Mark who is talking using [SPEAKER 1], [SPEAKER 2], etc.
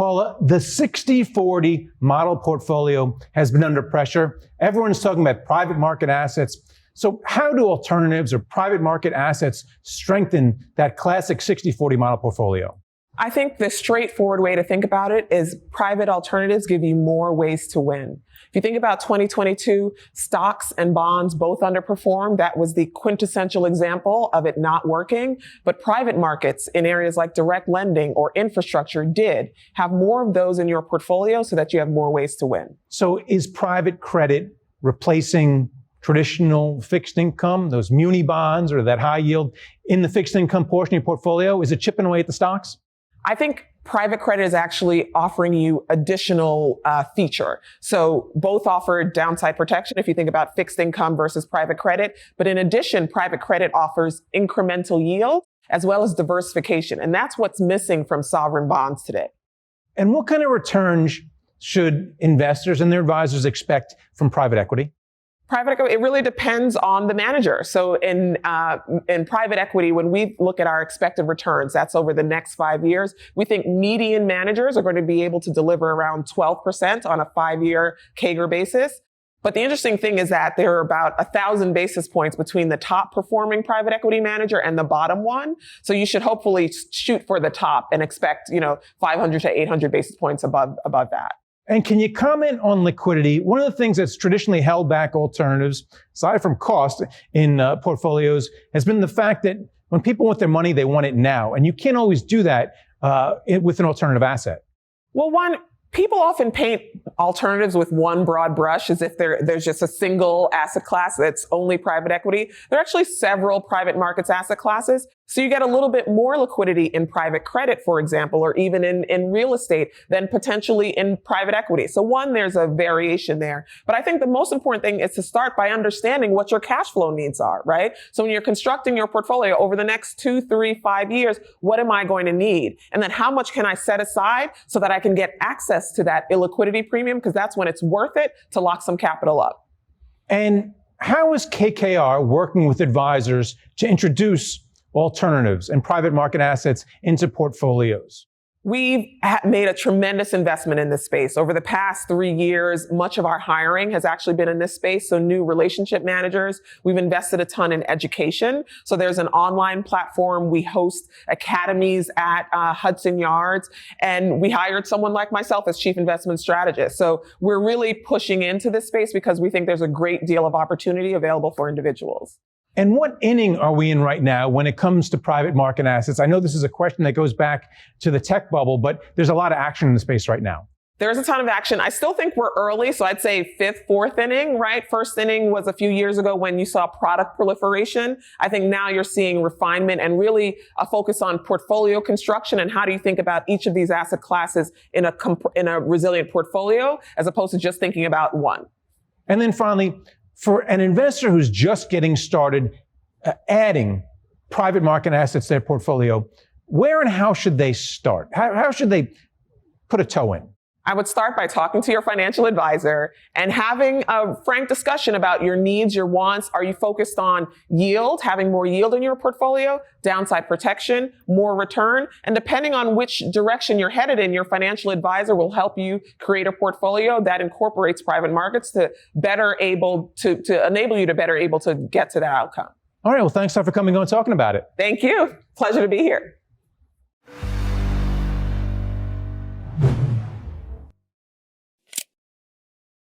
[SPEAKER 1] Paula, the 60-40 model portfolio has been under pressure. Everyone's talking about private market assets. So how do alternatives or private market assets strengthen that classic 60-40 model portfolio?
[SPEAKER 2] I think the straightforward way to think about it is private alternatives give you more ways to win. If you think about 2022, stocks and bonds both underperformed. That was the quintessential example of it not working. But private markets in areas like direct lending or infrastructure did have more of those in your portfolio so that you have more ways to win.
[SPEAKER 1] So is private credit replacing traditional fixed income, those muni bonds or that high yield in the fixed income portion of your portfolio? Is it chipping away at the stocks?
[SPEAKER 2] I think private credit is actually offering you additional feature. So both offer downside protection if you think about fixed income versus private credit. But in addition, private credit offers incremental yield as well as diversification. And that's what's missing from sovereign bonds today.
[SPEAKER 1] And what kind of returns should investors and their advisors expect from private equity?
[SPEAKER 2] Private equity, it really depends on the manager. So in private equity, when we look at our expected returns, that's over the next 5 years, we think median managers are going to be able to deliver around 12% on a 5-year CAGR basis. But the interesting thing is that there are about 1,000 basis points between the top performing private equity manager and the bottom one. So you should hopefully shoot for the top and expect, 500 to 800 basis points above that.
[SPEAKER 1] And can you comment on liquidity? One of the things that's traditionally held back alternatives, aside from cost in portfolios, has been the fact that when people want their money, they want it now. And you can't always do that with an alternative asset.
[SPEAKER 2] Well, people often paint alternatives with one broad brush as if there's just a single asset class that's only private equity. There are actually several private markets asset classes. So you get a little bit more liquidity in private credit, for example, or even in real estate than potentially in private equity. So there's a variation there. But I think the most important thing is to start by understanding what your cash flow needs are, right? So when you're constructing your portfolio over the next 2, 3, 5 years, what am I going to need? And then how much can I set aside so that I can get access to that illiquidity premium? Because that's when it's worth it to lock some capital up.
[SPEAKER 1] And how is KKR working with advisors to introduce alternatives and private market assets into portfolios?
[SPEAKER 2] We've made a tremendous investment in this space. Over the past 3 years, much of our hiring has actually been in this space. So new relationship managers, we've invested a ton in education. So there's an online platform. We host academies at Hudson Yards, and we hired someone like myself as chief investment strategist. So we're really pushing into this space because we think there's a great deal of opportunity available for individuals.
[SPEAKER 1] And what inning are we in right now when it comes to private market assets? I know this is a question that goes back to the tech bubble, but there's a lot of action in the space right now.
[SPEAKER 2] There's a ton of action. I still think we're early. So I'd say 5th, 4th inning, right? First inning was a few years ago when you saw product proliferation. I think now you're seeing refinement and really a focus on portfolio construction and how do you think about each of these asset classes in a resilient portfolio as opposed to just thinking about one.
[SPEAKER 1] And then finally, for an investor who's just getting started adding private market assets to their portfolio, where and how should they start? How should they put a toe in?
[SPEAKER 2] I would start by talking to your financial advisor and having a frank discussion about your needs, your wants. Are you focused on yield, having more yield in your portfolio, downside protection, more return? And depending on which direction you're headed in, your financial advisor will help you create a portfolio that incorporates private markets to enable you to better able to get to that outcome.
[SPEAKER 1] All right. Well, thanks for coming on and talking about it.
[SPEAKER 2] Thank you. Pleasure to be here.